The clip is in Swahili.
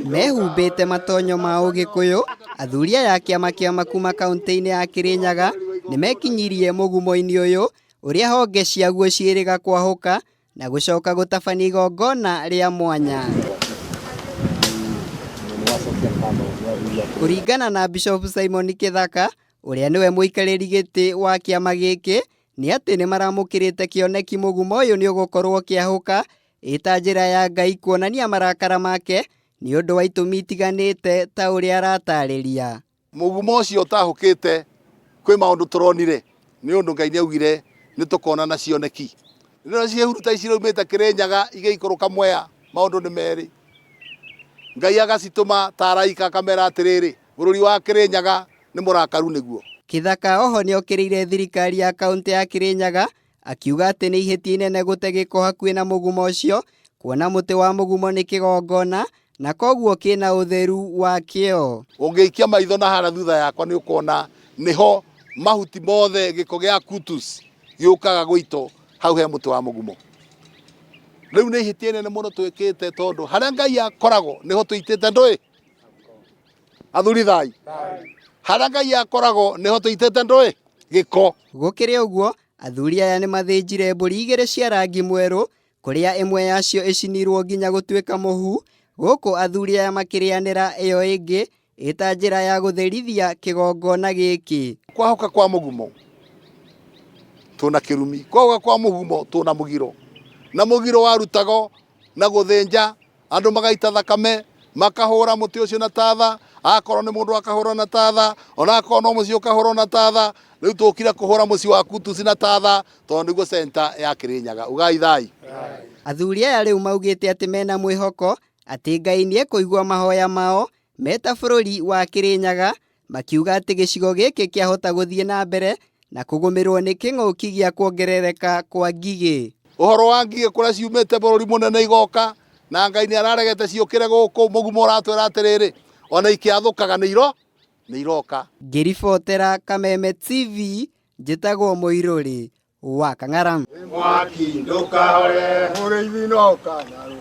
Mehumbĩte matonyo ma Ũgĩkũyũ, athuri aya a kĩama kĩa Makuma kaunti-inĩ ya Kirinyaga nĩmekinyirie mũgumo-inĩ ũyũ ũrĩa honge ciaguo ciĩrĩga kwahũka na gũcoka gũtabania igongona rĩa mwanya. Kũringana na Bishop Simon Kithaka, ũrĩa nĩwe mũikarĩri gĩtĩ wa kĩama gĩkĩ, nĩ atĩ nĩmaramũkĩrĩte kĩoneki mũgumo ũyũ nĩ ũgũkorwo kĩahũka ĩta njĩra ya Ngai kuonania marakara make nĩ ũndũ wa itũmi itiganĩte ta ũrĩa aratarĩria. Mũgumo ũcio ũtahũkĩte kwĩ maũndũ tũronire nĩ ũndũ Ngai nĩaugire nĩtũkonana cioneki. Rĩrĩa ciĩhuruta ici iraumĩte Kirinyaga igĩikũrũka Mwea, maũndũ nĩ merĩ. Ngai agacitũma ta araika akamera atĩrĩrĩ, bũrũri wa Kirinyaga nĩ mũrakaru nĩguo. Kithaka oho nĩokĩrĩire thirikari ya kaunti ya Kirinyaga akiuga atĩ nĩ ihĩtia inene gũte gĩko hakuhĩ na mũgumo ũcio, kuona mũtĩ wa mũgumo nĩ kĩgongona na koguo kĩna ũtheru wakĩo. Ũngĩikia maitho na hara thutha yakwa nĩ ũkuona nĩho mahuti mothe gĩko gĩa kutus gĩũkaga gũitwo hau he mũtĩ wa mũgumo. Rĩu nĩ ihĩtia inene mũno twĩkĩte tondũ harĩa Ngai akoragwo nĩho tũitĩte ndũĩ. Athuri thai. Harĩa Ngai akoragwo nĩho tũitĩte ndũĩ gĩko. Gũkĩrĩ ũguo, athuri aya nĩmathĩnjire mbũri igĩrĩ cia rangi mwerũ, kũrĩa ĩmwe yacio ĩcinirwo nginya gũtuĩka mũhu, gũkũ athuri aya makĩrĩanĩra ĩyo ĩngĩ ĩta njĩra ya gũtherithia kĩgongona gĩkĩ. Kwahũka kwa mũgumo tũna kĩrumi, kwahũka kwa mũgumo tũna mũgiro, na mũgiro warutagwo na gũthĩnja, andũ magaita thakame makahũra mũtĩ ũcio na tatha, akorwo nĩ mũndũ akahũra na tatha, ona akorwo no mũciĩ ũkahũrwo na tatha. Rĩu tũkire kũhũra mũciĩ wa kutus na tatha tondũ nĩguo center ya Kirinyaga. Ugai thai. Athuri aya rĩu maugĩte atĩ mena mwĩhoko atĩ Ngai nĩekũigua mahoya mao meta bũrũri wa Kirinyaga, makiuga atĩ gĩcigo gĩkĩ kĩahota gũthiĩ na mbere na kũgũmĩrwo nĩ kĩng'ũki gĩa kuongerereka kwa ngigĩ. Ũhoro wa ngigĩ kũrĩa ciumĩte bũrũri mũnene igoka na Ngai nĩararegete ciũkĩre gũkũ, mũgumo ũratwĩra atĩrĩrĩ ona ikĩathũkaga nĩ iroka. Ngĩribotera Kameme TV, njĩtagwo Mũirũrĩ wa Kang'ara.